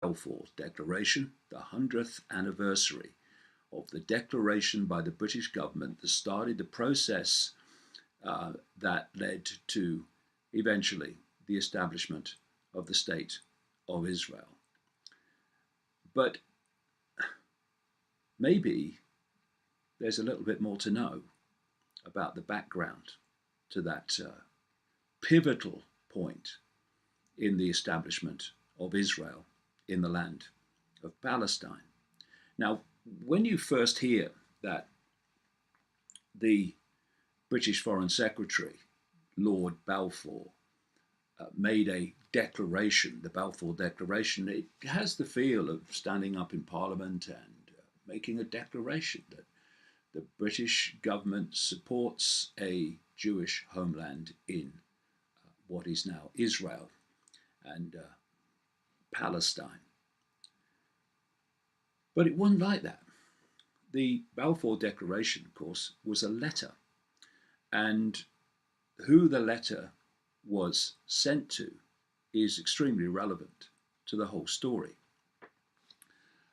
Balfour Declaration, the 100th anniversary of the declaration by the British government that started the process that led to eventually the establishment of the State of Israel. But maybe there's a little bit more to know about the background to that pivotal point in the establishment of Israel in the land of Palestine. Now, when you first hear that the British Foreign Secretary, Lord Balfour, made a declaration, the Balfour Declaration, it has the feel of standing up in Parliament and making a declaration that the British government supports a Jewish homeland in what is now Israel and Palestine. But it wasn't like that. The Balfour Declaration, of course, was a letter, and who the letter was sent to is extremely relevant to the whole story.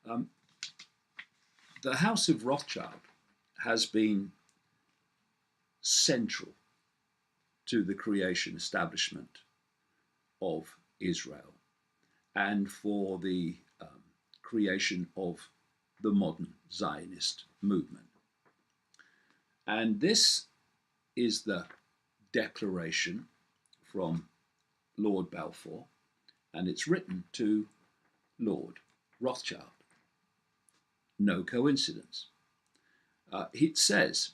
The House of Rothschild has been central to the creation, establishment of Israel and for the creation of the modern Zionist movement. And this is the declaration from Lord Balfour, and it's written to Lord Rothschild. No coincidence. It says,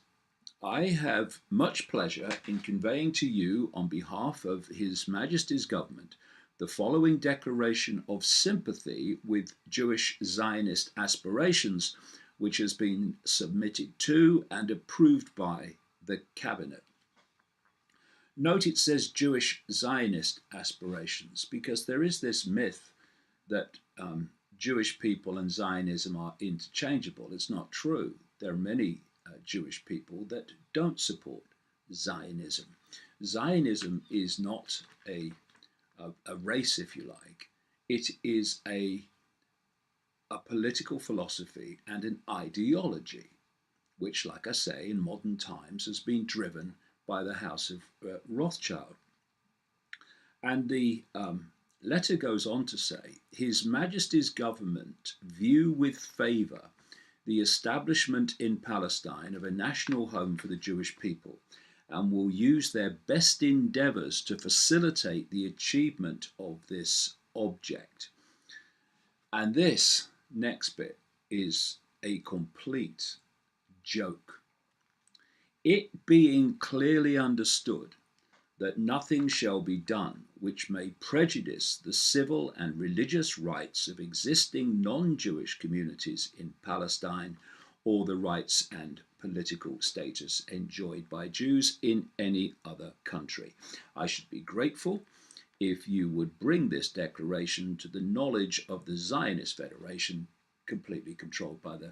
I have much pleasure in conveying to you on behalf of His Majesty's government the following declaration of sympathy with Jewish Zionist aspirations, which has been submitted to and approved by the Cabinet. Note it says Jewish Zionist aspirations because there is this myth that Jewish people and Zionism are interchangeable. It's not true. There are many Jewish people that don't support Zionism. Zionism is not a race, if you like. It is a political philosophy and an ideology, which, like I say, in modern times has been driven by the House of Rothschild. And the letter goes on to say, His Majesty's government view with favour the establishment in Palestine of a national home for the Jewish people and will use their best endeavours to facilitate the achievement of this object. And this next bit is a complete joke. It being clearly understood that nothing shall be done which may prejudice the civil and religious rights of existing non-Jewish communities in Palestine or the rights and political status enjoyed by Jews in any other country. I should be grateful if you would bring this declaration to the knowledge of the Zionist Federation, completely controlled by the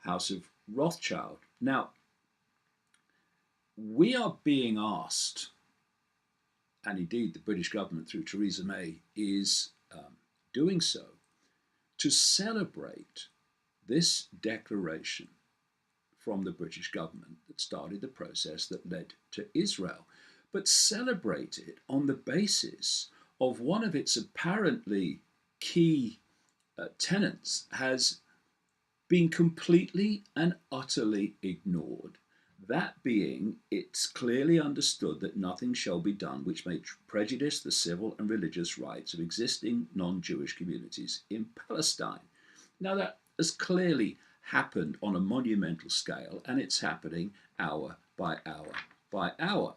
House of Rothschild. Now, we are being asked, and indeed the British government through Theresa May is doing so, to celebrate this declaration from the British government that started the process that led to Israel, but celebrate it on the basis of one of its apparently key tenets has been completely and utterly ignored. That being, it's clearly understood that nothing shall be done which may prejudice the civil and religious rights of existing non-Jewish communities in Palestine. Now that has clearly happened on a monumental scale, and it's happening hour by hour by hour.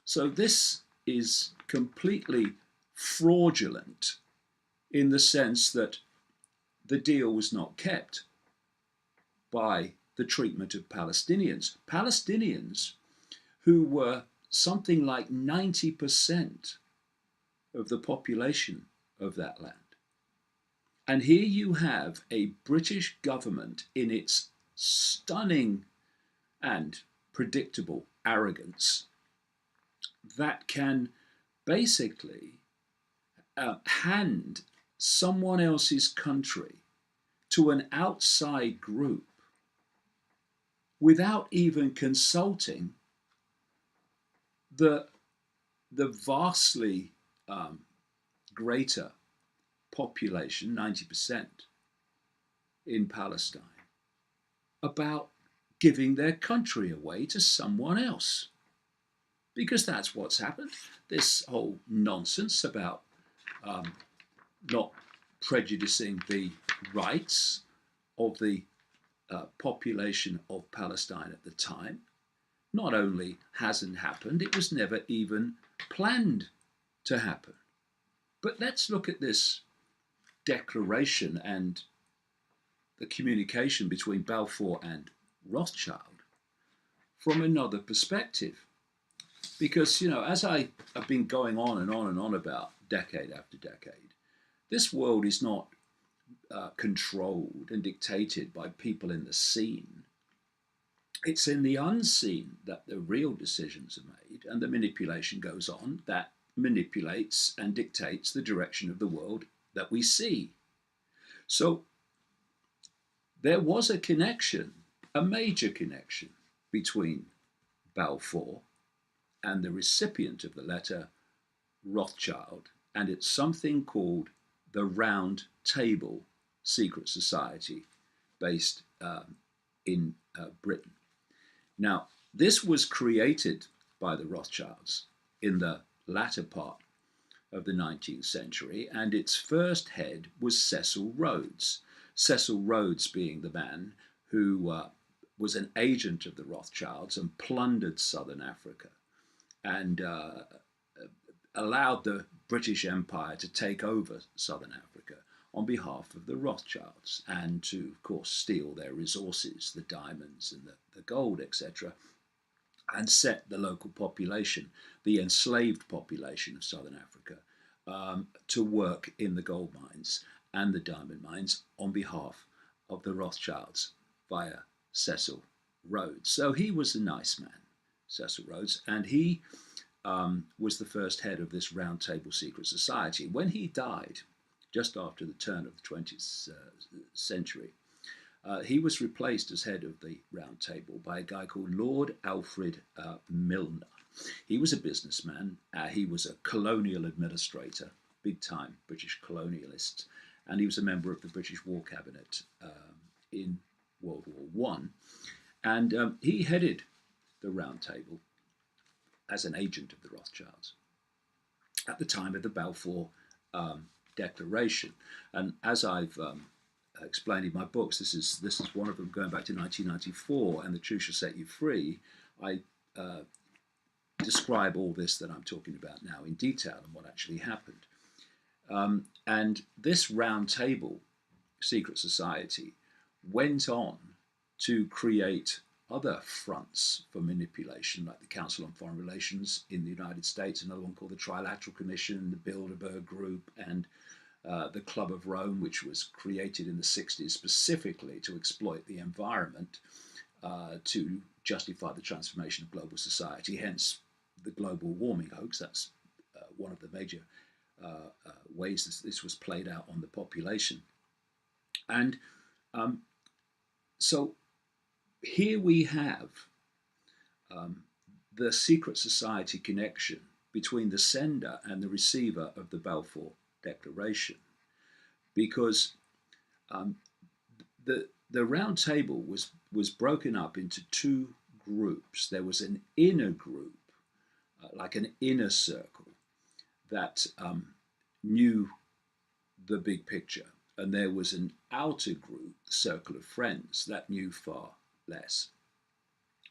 So this is completely fraudulent in the sense that the deal was not kept by the treatment of Palestinians. Palestinians who were something like 90% of the population of that land. And here you have a British government in its stunning and predictable arrogance that can basically hand someone else's country to an outside group without even consulting the, the vastly greater population, 90% in Palestine, about giving their country away to someone else. Because that's what's happened. This whole nonsense about not prejudicing the rights of the population of Palestine at the time not only hasn't happened, it was never even planned to happen. But let's look at this declaration and the communication between Balfour and Rothschild from another perspective. Because, as I have been going on and on and on about decade after decade, this world is not controlled and dictated by people in the seen. It's in the unseen that the real decisions are made, and the manipulation goes on that manipulates and dictates the direction of the world that we see. So there was a connection, a major connection, between Balfour and the recipient of the letter, Rothschild, and it's something called the Round Table Secret Society based in Britain. Now, this was created by the Rothschilds in the latter part of the 19th century, and its first head was Cecil Rhodes. Cecil Rhodes being the man who was an agent of the Rothschilds and plundered southern Africa and allowed the British Empire to take over southern Africa on behalf of the Rothschilds and to, of course, steal their resources, the diamonds and the gold, etc., and set the local population, the enslaved population of southern Africa, to work in the gold mines and the diamond mines on behalf of the Rothschilds via Cecil Rhodes. So he was a nice man, Cecil Rhodes, and he was the first head of this Round Table Secret Society. When he died, just after the turn of the 20th century, he was replaced as head of the Round Table by a guy called Lord Alfred Milner. He was a businessman. He was a colonial administrator, big-time British colonialist, and he was a member of the British War Cabinet in World War I. And he headed the Round Table as an agent of the Rothschilds at the time of the Balfour Declaration. And as I've explained in my books, this is one of them going back to 1994, and The Truth Shall Set You Free. I describe all this that I'm talking about now in detail and what actually happened. And this Round Table Secret Society went on to create other fronts for manipulation, like the Council on Foreign Relations in the United States, another one called the Trilateral Commission, the Bilderberg Group, and the Club of Rome, which was created in the 60s specifically to exploit the environment to justify the transformation of global society, hence the global warming hoax. That's one of the major ways this was played out on the population. And so here we have the secret society connection between the sender and the receiver of the Balfour Declaration, because the Round Table was broken up into two groups. There was an inner group, like an inner circle, that knew the big picture, and there was an outer group, the circle of friends, that knew far less.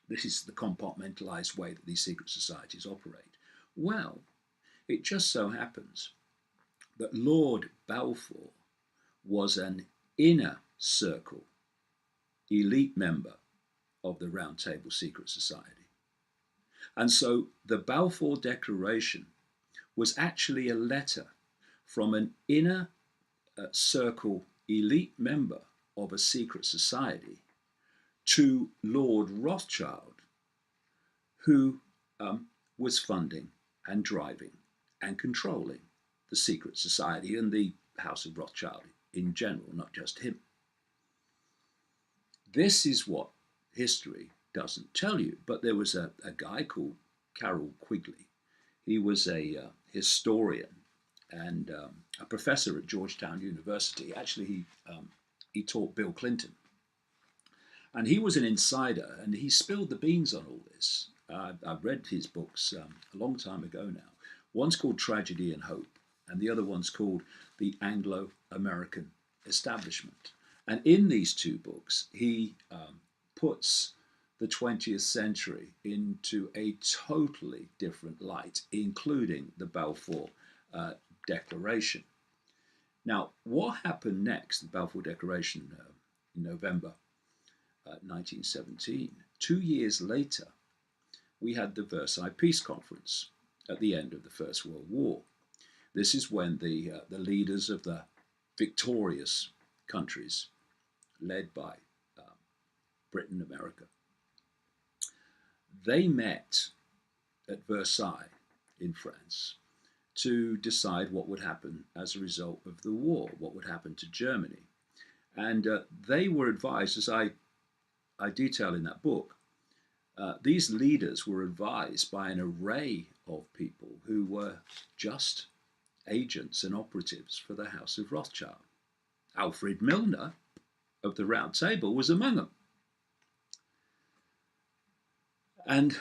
This is the compartmentalized way that these secret societies operate. Well, it just so happens that Lord Balfour was an inner circle elite member of the Round Table Secret Society. And so the Balfour Declaration was actually a letter from an inner circle elite member of a secret society to Lord Rothschild, who was funding and driving and controlling the secret society and the House of Rothschild in general, not just him. This is what history doesn't tell you. But there was a guy called Carroll Quigley. He was a historian and a professor at Georgetown University. Actually, he taught Bill Clinton. And he was an insider, and he spilled the beans on all this. I've read his books a long time ago now. One's called Tragedy and Hope, and the other one's called The Anglo-American Establishment. And in these two books, he puts the 20th century into a totally different light, including the Balfour Declaration. Now, what happened next, the Balfour Declaration in November 1917, 2 years later, we had the Versailles Peace Conference at the end of the First World War. This is when the leaders of the victorious countries, led by Britain, America, they met at Versailles in France to decide what would happen as a result of the war, what would happen to Germany. And they were advised, as I detail in that book, these leaders were advised by an array of people who were just agents and operatives for the House of Rothschild. Alfred Milner of the Round Table was among them. And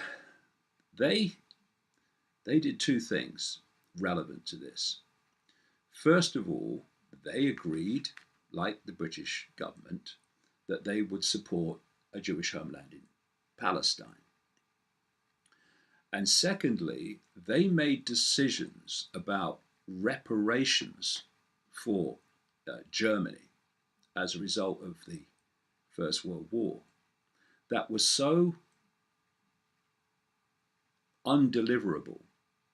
they did two things relevant to this. First of all, they agreed, like the British government, that they would support a Jewish homeland in Palestine. And secondly, they made decisions about reparations for Germany as a result of the First World War that was so undeliverable,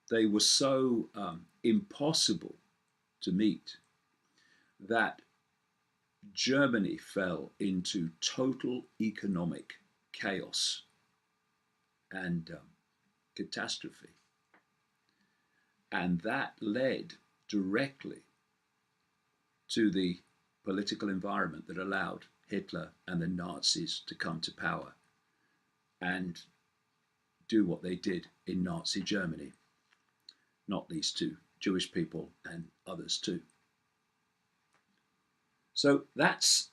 they were so impossible to meet, that Germany fell into total economic chaos and catastrophe. And that led directly to the political environment that allowed Hitler and the Nazis to come to power and do what they did in Nazi Germany, not least to Jewish people and others too. So that's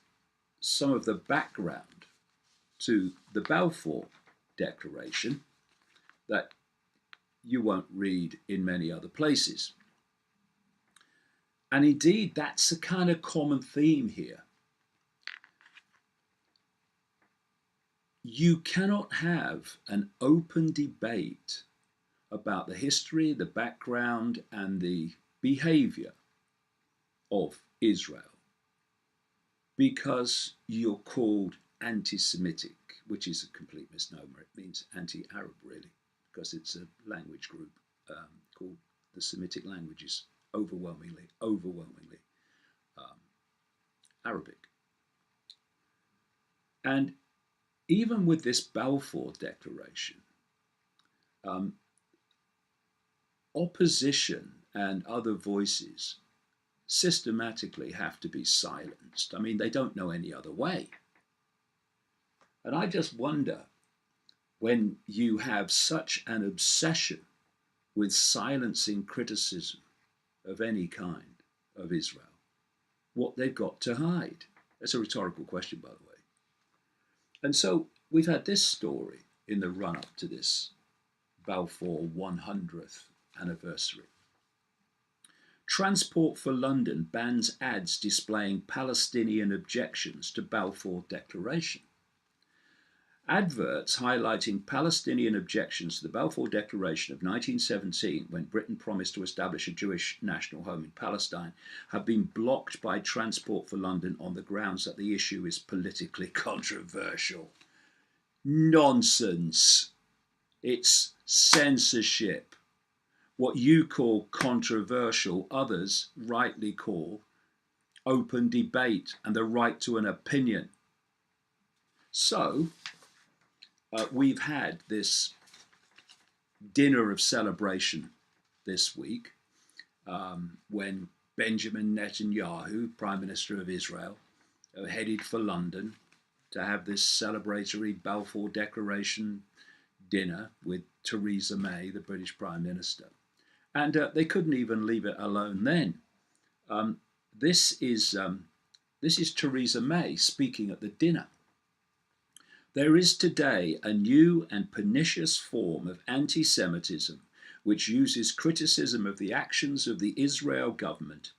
some of the background to the Balfour Declaration that you won't read in many other places. And indeed, that's a kind of common theme here. You cannot have an open debate about the history, the background, and the behavior of Israel because you're called anti-Semitic, which is a complete misnomer. It means anti-Arab, really, because it's a language group called the Semitic languages, overwhelmingly Arabic. And even with this Balfour Declaration, opposition and other voices systematically have to be silenced. I mean, they don't know any other way. And I just wonder, when you have such an obsession with silencing criticism of any kind of Israel, what they've got to hide. That's a rhetorical question, by the way. And so we've had this story in the run-up to this Balfour 100th anniversary. Transport for London bans ads displaying Palestinian objections to Balfour Declaration. Adverts highlighting Palestinian objections to the Balfour Declaration of 1917, when Britain promised to establish a Jewish national home in Palestine, have been blocked by Transport for London on the grounds that the issue is politically controversial. Nonsense. It's censorship. What you call controversial, others rightly call open debate and the right to an opinion. So, we've had this dinner of celebration this week when Benjamin Netanyahu, Prime Minister of Israel, headed for London to have this celebratory Balfour Declaration dinner with Theresa May, the British Prime Minister. And they couldn't even leave it alone then. Um, this is Theresa May speaking at the dinner. There is today a new and pernicious form of anti-Semitism which uses criticism of the actions of the Israel government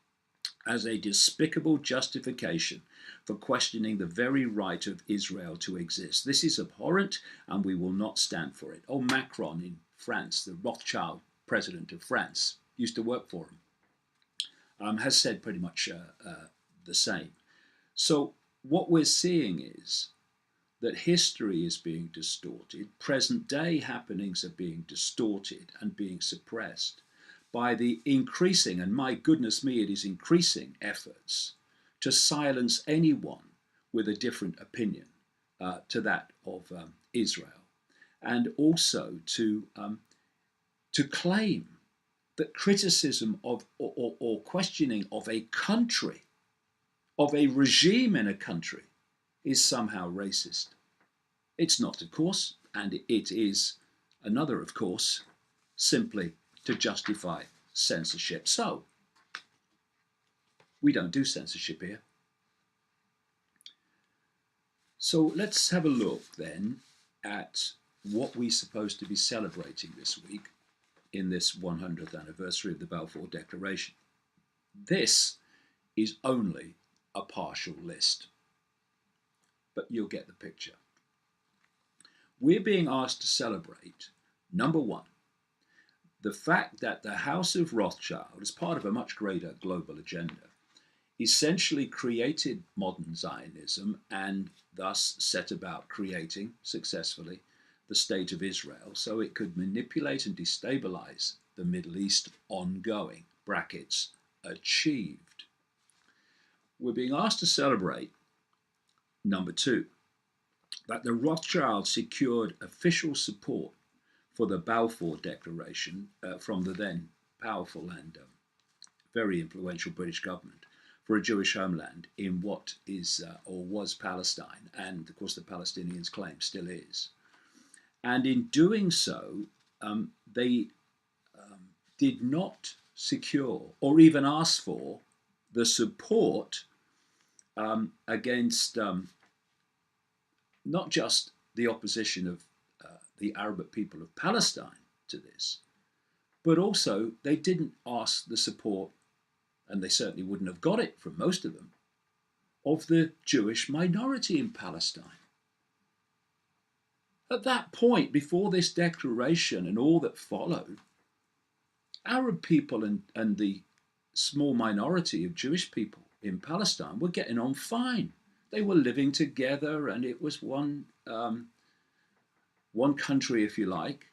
as a despicable justification for questioning the very right of Israel to exist. This is abhorrent and we will not stand for it. Oh, Macron in France, the Rothschild president of France, used to work for him, has said pretty much the same. So what we're seeing is that history is being distorted, present day happenings are being distorted and being suppressed by the increasing, and my goodness me, it is increasing efforts to silence anyone with a different opinion to that of Israel, and also to claim that criticism of or questioning of a country, of a regime in a country, is somehow racist. It's not, of course, and it is another, of course, simply to justify censorship. So, we don't do censorship here. So let's have a look then at what we're supposed to be celebrating this week in this 100th anniversary of the Balfour Declaration. This is only a partial list, but you'll get the picture. We're being asked to celebrate, number one, the fact that the House of Rothschild, as part of a much greater global agenda, essentially created modern Zionism and thus set about creating, successfully, the State of Israel so it could manipulate and destabilize the Middle East ongoing, brackets, achieved. We're being asked to celebrate, number two, that the Rothschilds secured official support for the Balfour Declaration from the then powerful and very influential British government for a Jewish homeland in what is or was Palestine, and of course the Palestinians' claim still is. And in doing so, they did not secure or even ask for the support against not just the opposition of the Arab people of Palestine to this, but also they didn't ask the support, and they certainly wouldn't have got it from most of them, of the Jewish minority in Palestine. At that point, before this declaration and all that followed, Arab people and the small minority of Jewish people in Palestine were getting on fine. They were living together, and it was one country, if you like,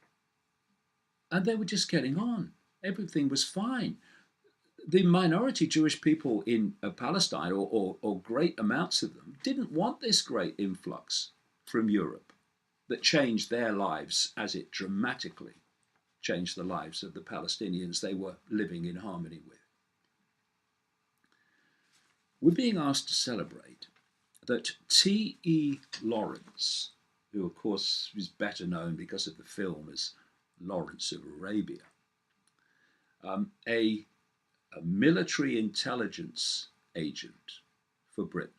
and they were just getting on. Everything was fine. The minority Jewish people in Palestine, or great amounts of them, didn't want this great influx from Europe that changed their lives as it dramatically changed the lives of the Palestinians they were living in harmony with. We're being asked to celebrate that T.E. Lawrence, who of course is better known because of the film as Lawrence of Arabia, a military intelligence agent for Britain,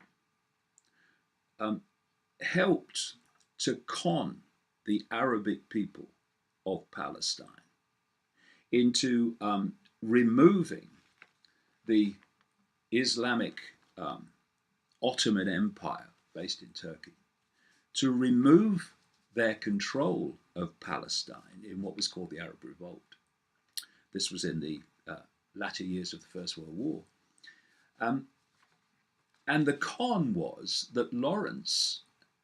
helped to con the Arabic people of Palestine into removing the Islamic Ottoman Empire based in Turkey, to remove their control of Palestine in what was called the Arab Revolt. This was in the latter years of the First World War. And the con was that Lawrence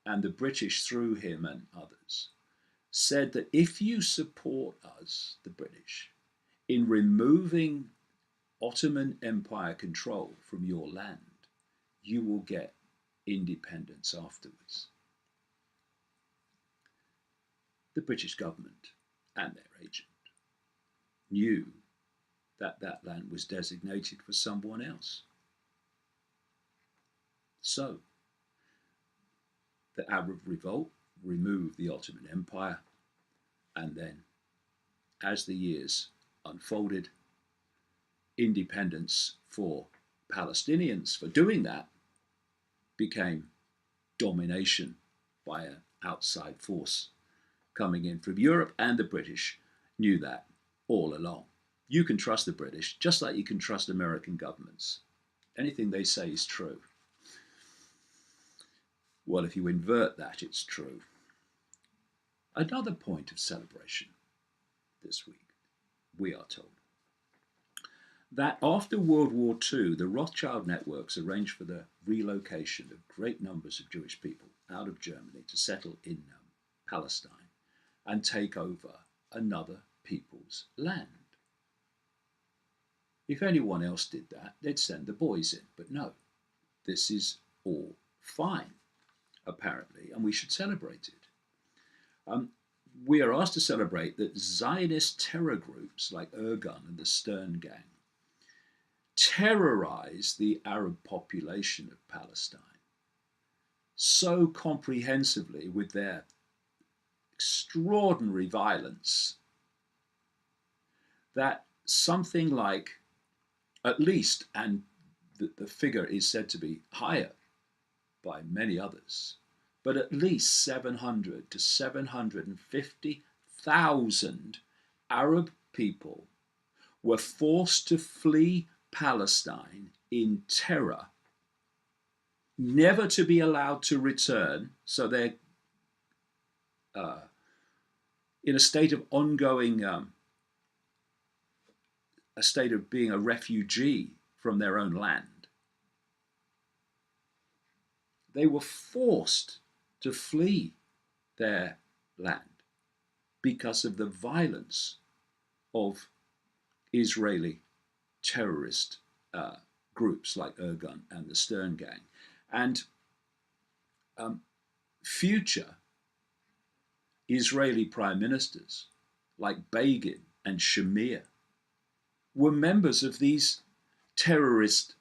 and the British, through him and others, said that if you support us, the British, in removing Ottoman Empire control from your land, you will get independence afterwards. The British government and their agent knew that that land was designated for someone else. So, the Arab revolt removed the Ottoman Empire, and then, as the years unfolded, independence for Palestinians for doing that became domination by an outside force coming in from Europe, and the British knew that all along. You can trust the British just like you can trust American governments. Anything they say is true. Well, if you invert that, it's true. Another point of celebration this week, we are told, that after World War II, the Rothschild networks arranged for the relocation of great numbers of Jewish people out of Germany to settle in Palestine and take over another people's land. If anyone else did that, they'd send the boys in. But no, this is all fine, apparently, and we should celebrate it. We are asked to celebrate that Zionist terror groups like Irgun and the Stern Gang terrorize the Arab population of Palestine so comprehensively with their extraordinary violence that something like, at least, and the figure is said to be higher by many others, but at least 700 to 750,000 Arab people were forced to flee Palestine in terror, never to be allowed to return. So they're in a state of ongoing, a state of being a refugee from their own land. They were forced to flee their land because of the violence of Israeli terrorist groups like Irgun and the Stern Gang. And future Israeli prime ministers like Begin and Shamir were members of these terrorist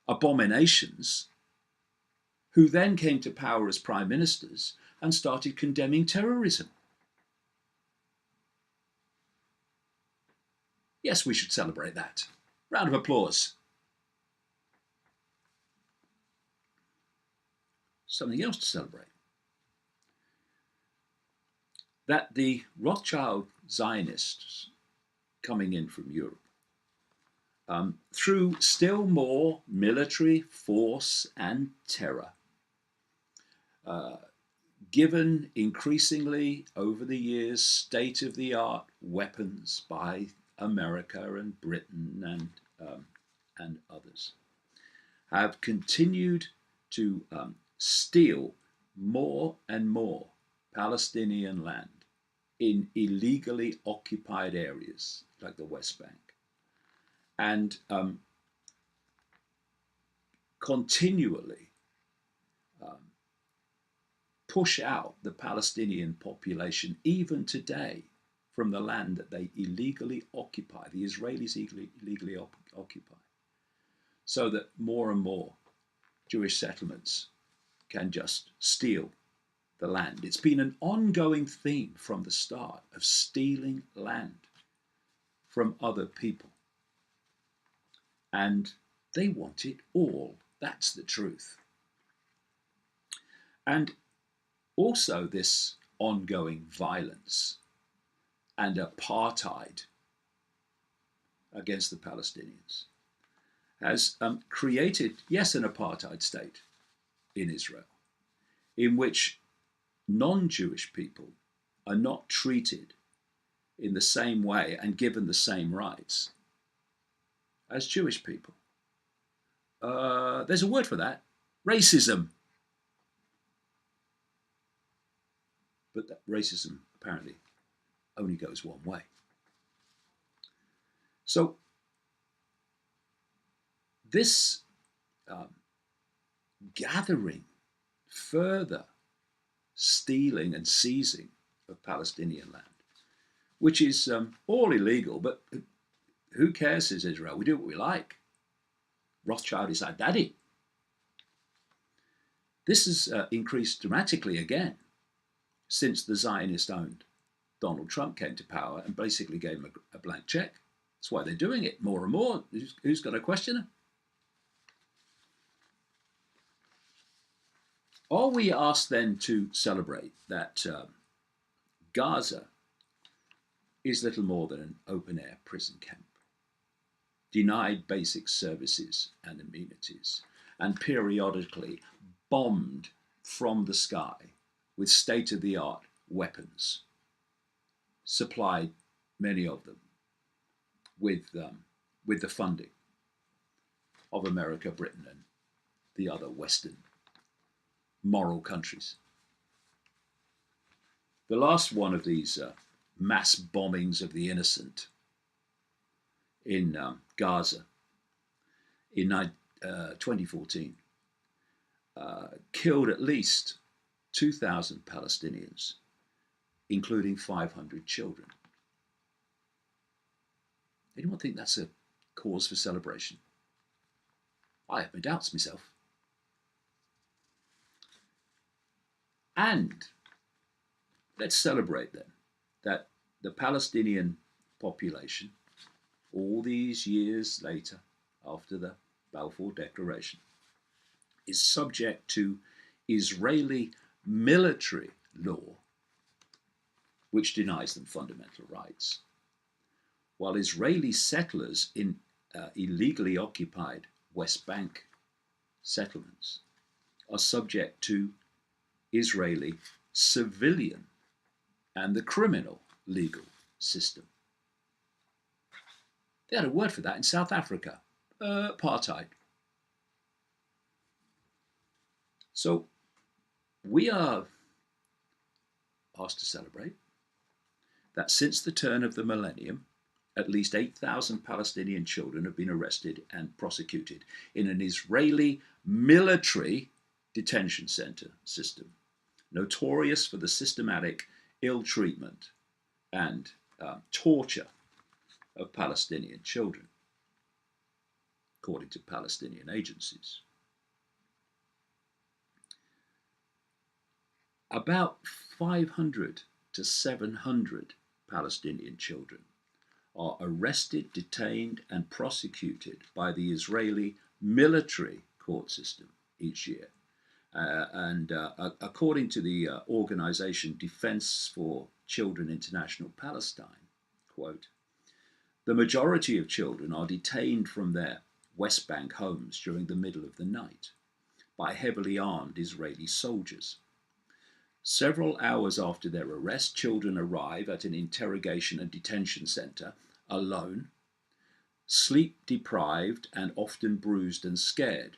abominations, who then came to power as prime ministers and started condemning terrorism. Yes, we should celebrate that. Round of applause. Something else to celebrate. That the Rothschild Zionists coming in from Europe, through still more military force and terror, given increasingly over the years state-of-the-art weapons by America and Britain and others, have continued to steal more and more Palestinian land in illegally occupied areas like the West Bank, and continually push out the Palestinian population even today from the land that they illegally occupy, the Israelis illegally occupy, so that more and more Jewish settlements can just steal the land. It's been an ongoing theme from the start of stealing land from other people. And they want it all. That's the truth. And also this ongoing violence and apartheid against the Palestinians has created, yes, an apartheid state in Israel, in which non-Jewish people are not treated in the same way and given the same rights as Jewish people. There's a word for that: racism. But that racism apparently only goes one way. So this gathering, further stealing and seizing of Palestinian land, which is all illegal, but who cares, says Israel? We do what we like. Rothschild is our daddy. This has increased dramatically again since the Zionist-owned Donald Trump came to power and basically gave him a blank check. That's why they're doing it more and more. Who's going to question it? Are we asked then to celebrate that Gaza is little more than an open-air prison camp, denied basic services and amenities, and periodically bombed from the sky with state-of-the-art weapons, supplied, many of them, with the funding of America, Britain, and the other Western moral countries? The last one of these mass bombings of the innocent in Gaza in 2014 killed at least 2,000 Palestinians, including 500 children. Anyone think that's a cause for celebration? I have my doubts myself. And let's celebrate then that the Palestinian population, all these years later, after the Balfour Declaration, is subject to Israeli military law, which denies them fundamental rights, while Israeli settlers in illegally occupied West Bank settlements are subject to Israeli civilian and the criminal legal system. They had a word for that in South Africa, apartheid. So we are asked to celebrate that since the turn of the millennium, at least 8,000 Palestinian children have been arrested and prosecuted in an Israeli military detention center system, notorious for the systematic ill treatment and torture of Palestinian children, according to Palestinian agencies. About 500 to 700 Palestinian children are arrested, detained, and prosecuted by the Israeli military court system each year. According to the organization Defense for Children International Palestine, quote, the majority of children are detained from their West Bank homes during the middle of the night by heavily armed Israeli soldiers. Several hours after their arrest, children arrive at an interrogation and detention center alone, sleep deprived and often bruised and scared.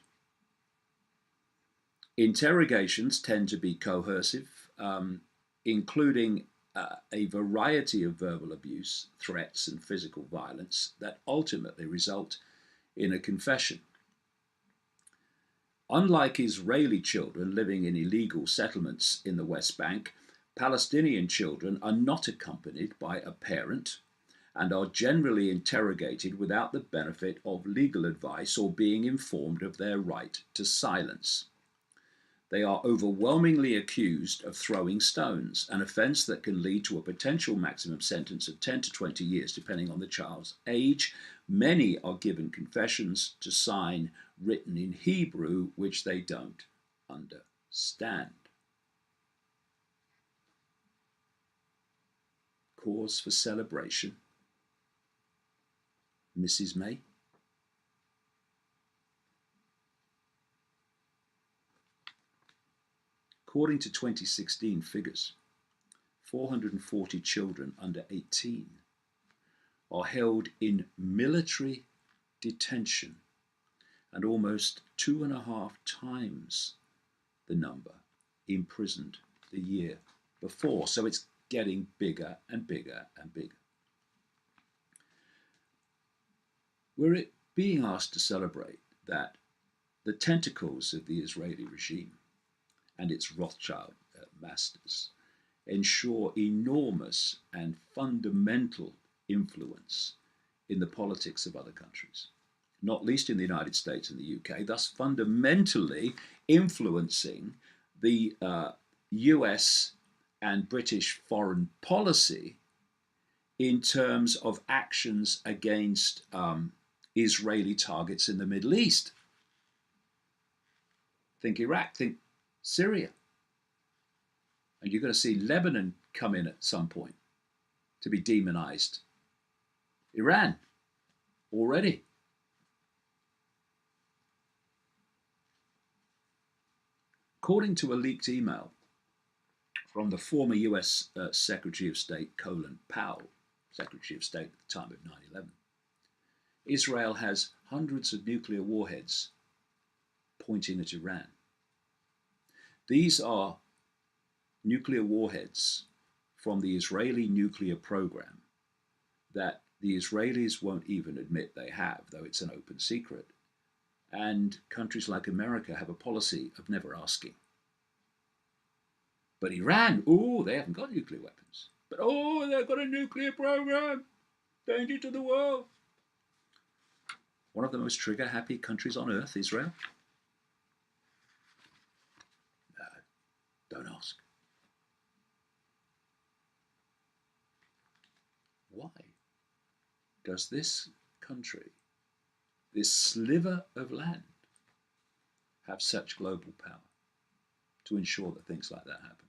Interrogations tend to be coercive, including a variety of verbal abuse, threats, and physical violence that ultimately result in a confession. Unlike Israeli children living in illegal settlements in the West Bank, Palestinian children are not accompanied by a parent and are generally interrogated without the benefit of legal advice or being informed of their right to silence. They are overwhelmingly accused of throwing stones, an offence that can lead to a potential maximum sentence of 10 to 20 years, depending on the child's age. Many are given confessions to sign written in Hebrew, which they don't understand. Cause for celebration, Mrs. May? According to 2016 figures, 440 children under 18 are held in military detention, and almost 2.5 times the number imprisoned the year before. So it's getting bigger and bigger and bigger. We're being asked to celebrate that the tentacles of the Israeli regime and its Rothschild masters ensure enormous and fundamental influence in the politics of other countries, not least in the United States and the UK, thus fundamentally influencing the US and British foreign policy in terms of actions against Israeli targets in the Middle East. Think Iraq, think Syria. And you're going to see Lebanon come in at some point to be demonized. Iran, already. According to a leaked email from the former US Secretary of State Colin Powell, Secretary of State at the time of 9/11, Israel has hundreds of nuclear warheads pointing at Iran. These are nuclear warheads from the Israeli nuclear program that the Israelis won't even admit they have, though it's an open secret. And countries like America have a policy of never asking. But Iran, oh, they haven't got nuclear weapons. But oh, they've got a nuclear program. Danger to the world. One of the most trigger-happy countries on earth, Israel? No, don't ask. Why does this country, this sliver of land, have such global power to ensure that things like that happen?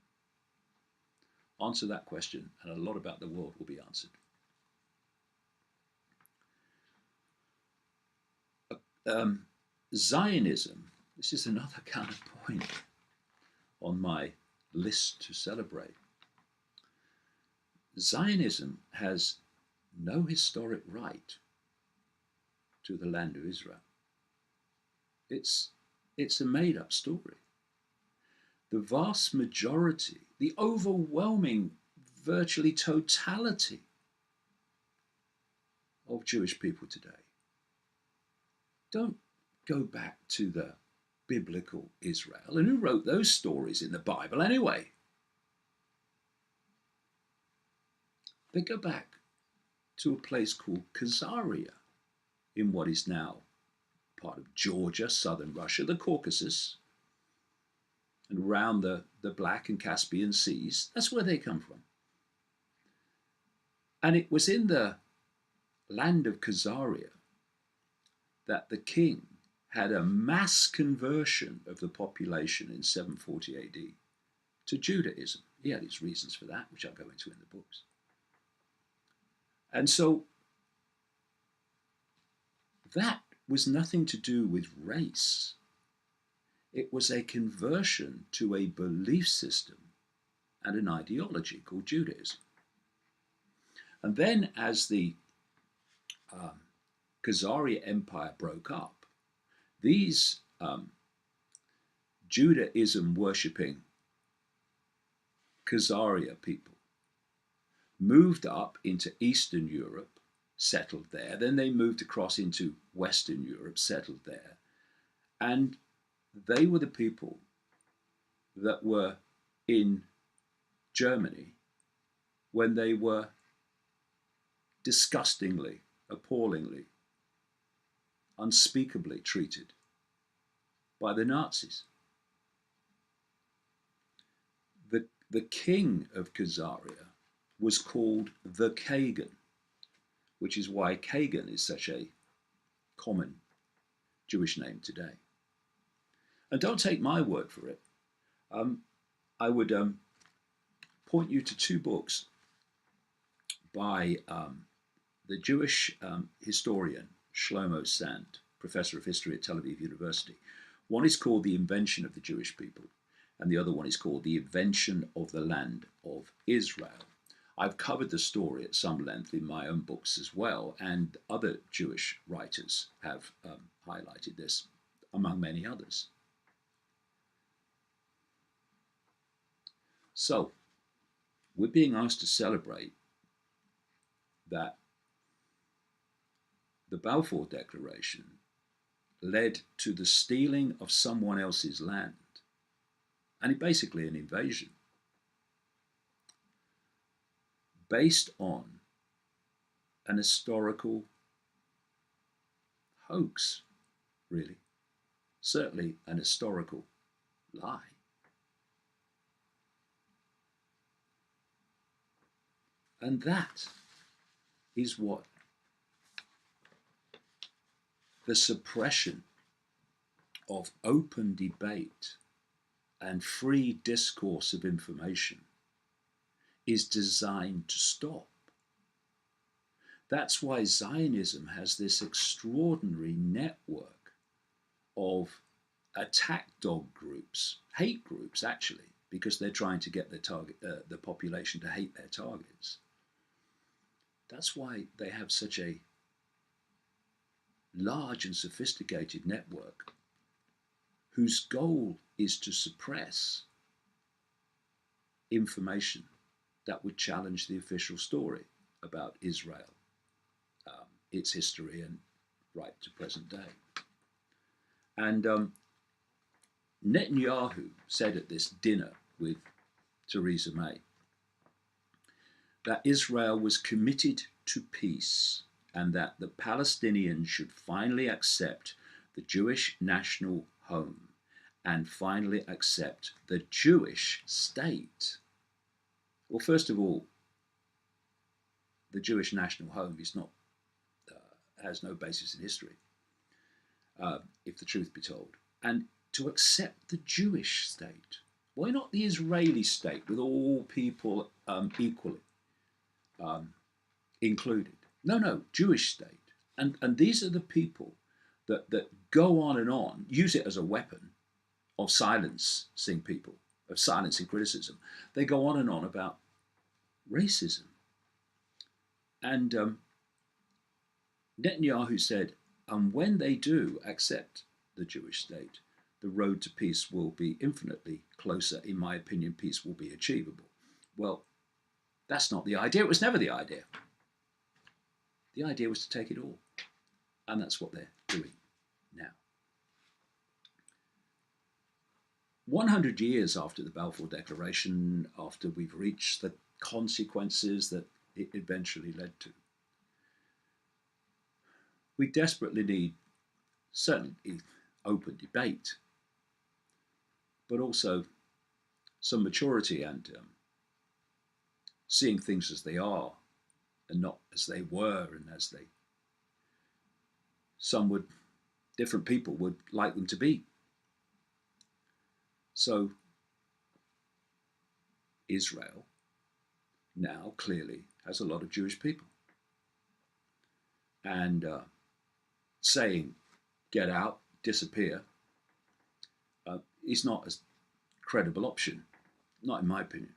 Answer that question, and a lot about the world will be answered. Zionism, this is another kind of point on my list to celebrate. Zionism has no historic right to the land of Israel. It's a made-up story. The vast majority, the overwhelming, virtually totality of Jewish people today don't go back to the biblical Israel. And who wrote those stories in the Bible anyway? They go back to a place called Khazaria in what is now part of Georgia, southern Russia, the Caucasus, and around the Black and Caspian Seas. That's where they come from. And it was in the land of Khazaria that the king had a mass conversion of the population in 740 AD to Judaism. He had his reasons for that, which I'll go into in the books. And so that was nothing to do with race. It was a conversion to a belief system and an ideology called Judaism. And then as the Khazaria Empire broke up, these Judaism worshipping Khazaria people moved up into Eastern Europe, settled there. Then they moved across into Western Europe, settled there. And they were the people that were in Germany when they were disgustingly, appallingly, unspeakably treated by the Nazis. The king of Khazaria was called the Kagan, which is why Kagan is such a common Jewish name today. And don't take my word for it. I would point you to two books by the Jewish historian Shlomo Sand, professor of history at Tel Aviv University. One is called The Invention of the Jewish People, and the other one is called The Invention of the Land of Israel. I've covered the story at some length in my own books as well, and other Jewish writers have highlighted this, among many others. So, we're being asked to celebrate that the Balfour Declaration led to the stealing of someone else's land, and basically an invasion, based on an historical hoax, really. Certainly an historical lie. And that is what the suppression of open debate and free discourse of information is designed to stop. That's why Zionism has this extraordinary network of attack dog groups, hate groups actually, because they're trying to get the population to hate their targets. That's why they have such a large and sophisticated network whose goal is to suppress information that would challenge the official story about Israel, its history, and right to present day. And Netanyahu said at this dinner with Theresa May that Israel was committed to peace and that the Palestinians should finally accept the Jewish national home and finally accept the Jewish state. Well, first of all, the Jewish national home is not, has no basis in history, if the truth be told. And to accept the Jewish state, why not the Israeli state with all people equally included? No, Jewish state. And these are the people that go on, use it as a weapon of silencing people, of silencing criticism. They go on and on about racism. And Netanyahu said, and when they do accept the Jewish state, the road to peace will be infinitely closer. In my opinion, peace will be achievable. Well, that's not the idea. It was never the idea. The idea was to take it all. And that's what they're doing now. 100 years after the Balfour Declaration, after we've reached the consequences that it eventually led to, we desperately need certainly open debate, but also some maturity and seeing things as they are and not as they were and as they different people would like them to be. So Israel now clearly has a lot of Jewish people. And saying, get out, disappear, is not a credible option, not in my opinion.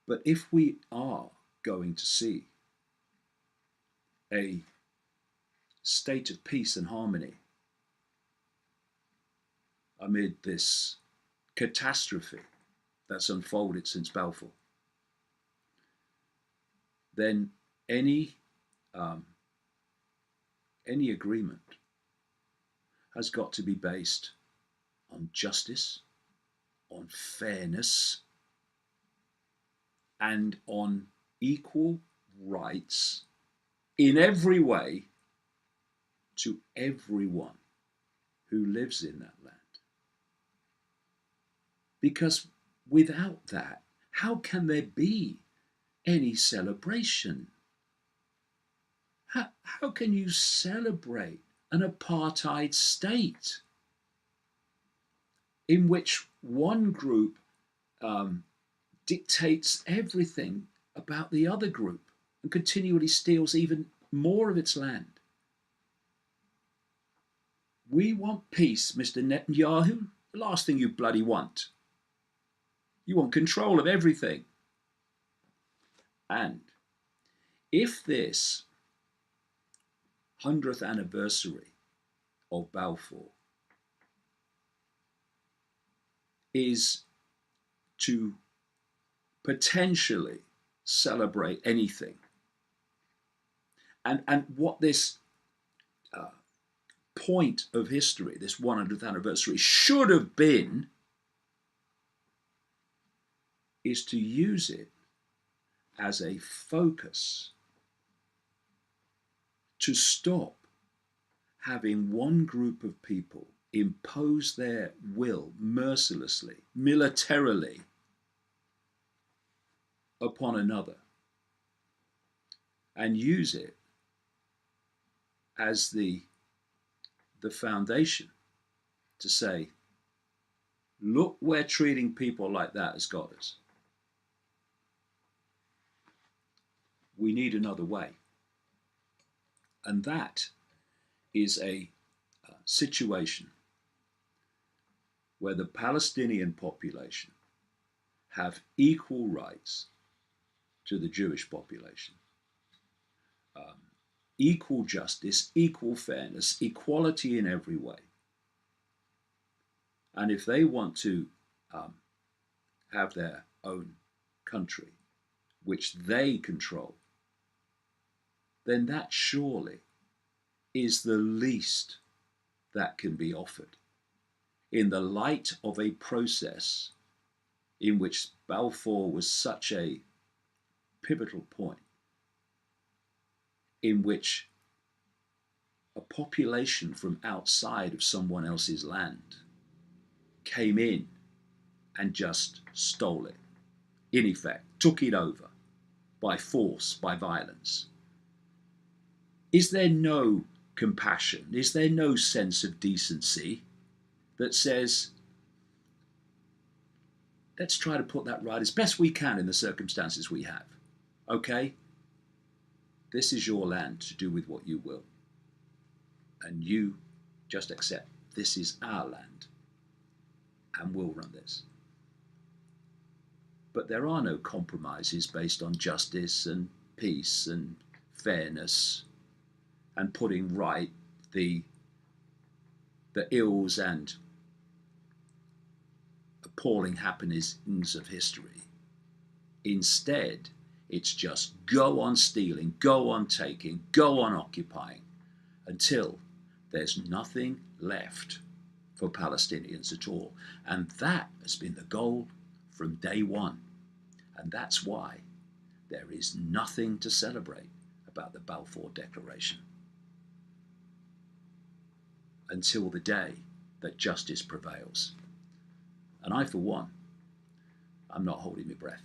But if we are going to see a state of peace and harmony amid this catastrophe that's unfolded since Balfour, then any agreement has got to be based on justice, on fairness, and on equal rights in every way to everyone who lives in that land. Because without that, how can there be any celebration? How can you celebrate an apartheid state in which one group dictates everything about the other group and continually steals even more of its land? We want peace, Mr. Netanyahu. The last thing you bloody want. You want control of everything. And if this 100th anniversary of Balfour is to potentially celebrate anything, and what this point of history, this 100th anniversary, should have been, is to use it as a focus to stop having one group of people impose their will mercilessly, militarily upon another, and use it as the foundation to say, look, we're treating people like that as goddess. We need another way. And that is a situation where the Palestinian population have equal rights to the Jewish population. Equal justice, equal fairness, equality in every way. And if they want to have their own country, which they control, then that surely is the least that can be offered in the light of a process in which Balfour was such a pivotal point, in which a population from outside of someone else's land came in and just stole it, in effect, took it over by force, by violence. Is there no compassion? Is there no sense of decency that says, let's try to put that right as best we can in the circumstances we have? Okay? This is your land to do with what you will. And you just accept this is our land and we'll run this. But there are no compromises based on justice and peace and fairness and putting right the ills and appalling happenings of history. Instead, it's just go on stealing, go on taking, go on occupying until there's nothing left for Palestinians at all. And that has been the goal from day one. And that's why there is nothing to celebrate about the Balfour Declaration until the day that justice prevails. And I, for one, I'm not holding my breath.